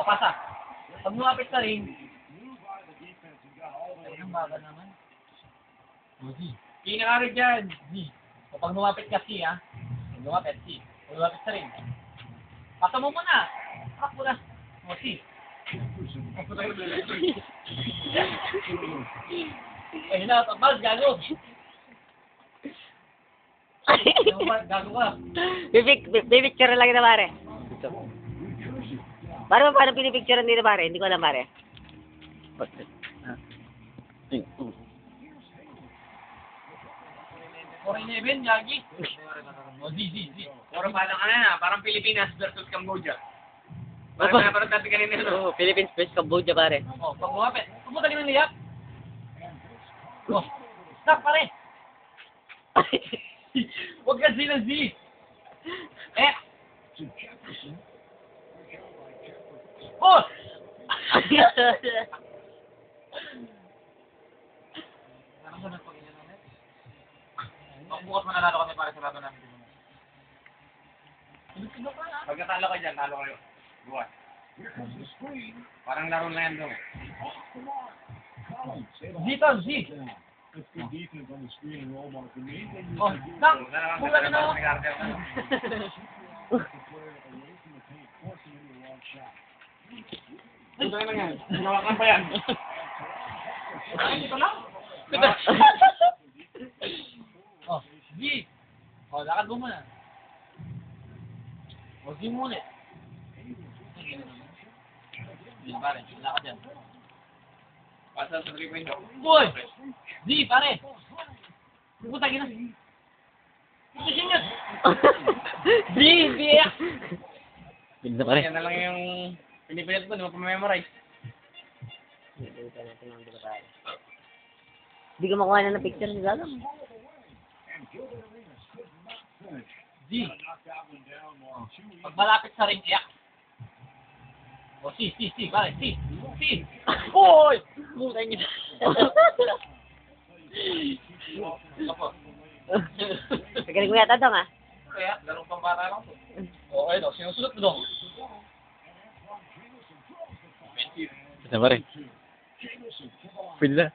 O, pasa. Pag lumapit sa ring, ay, ang baga naman. Pinakari dyan. O, pag lumapit ka, C, ha? Pag lumapit, C. Pag lumapit sa ring. Pasa mo muna. Pakak mo na. O, C. Ayun na, tapos, gago. Gago ka. Pipicture lang kita, pare. Paano pinipicture dito, pare? Hindi ko alam, pare. Foreign event, Yagi. O, Z. Puro parang Pilipinas versus Cambodia. Parang naparot natin kanina, no? Oo, Philippines vs Cambodia, pare. O, pag lumapit. Pumunta rin ng liyap. O, stop, pare. Huwag ka Z ng Z. X. Oh! Bukas mananalo kami para sa laban namin. Pagkatalo ka dyan, talo kayo. Buwan. Parang laro na yan doon. Dito, Z. Oh, stop! Pula ka na ako. Ito na lang yan. Hinawakan pa yan. Dito lang. Oh, Z. Oh, lakad mo muna. O, Z muna. Z, pare. Lakad yan. Pasa sa 3-point. Boy! Z, pare. Pupunta ka na. Pupunta ka na. Z, Z. Hindi na, pare. Yan na lang yung pinipilit ko, di mo pa memorize. Hindi ko makuha na ng picture ni Galang. Z. Pag malapit sa ring, iyak. O, C, pare, C. Oy! Putang ina. Opo. Magaling mo yata dong, ah. Kaya, larong pambata lang to. Okay, no, sinusunod mo dong. Ito, pare. Pwede na.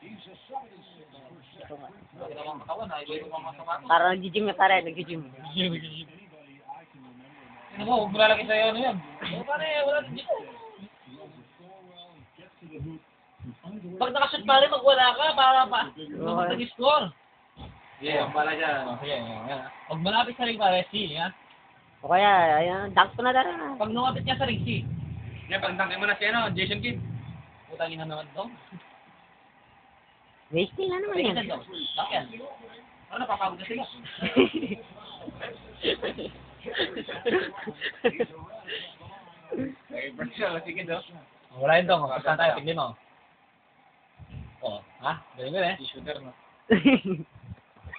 Hindi naman katawan, ha? Iba yung masama. Parang nag-gym na, pare. Nag-gym. Ano mo, huwag mo lalagay sa'yo ano yan. O, pare, wala na dito. Pag nakashoot pare, magwala ka para pa. Mag-score. Yeah, ang pala dyan. Sige, yan. Pag malapit sa ring pare, C, ha? O kaya, ayan, dunk ko na dara. Pag lumapit niya sa ring, C. Yan, pagtangkin mo na si Jason Kidd. Putangin na naman dong. Wasting na naman Putangin yan. na dong. Bakit? Ano, napapagod na sila. Eh, Brazil, sige do. Wala yun dong. Pasahan tayo, tignan mo. Oo, ha? Galing mo eh. Shooter, no?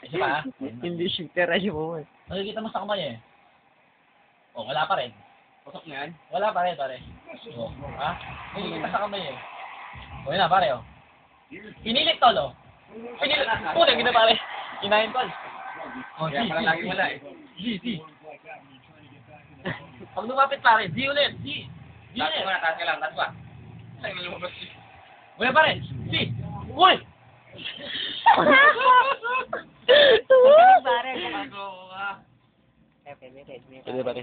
Isa pa, ha? Hindi shooter, ayun mo. Nakikita mo sa kamay eh. O, wala pa rin. Pasok na yan. Wala pa rin, pare. O, ha? Nakikita sa kamay eh. O, yun na, pare, o. Pinilit tol, o. Pinilit. Puta, gina pare. Kinain tol. O, Kaya pala lagi wala eh. Z. Pag lumapit pare, Z ulit, Z. Z Taas ulit. mo na, taas ka lang, taas pa. Saan yung lumabas? Wala pare, Z. Uy! Pare, Gago ka. pwede, Pwede pare.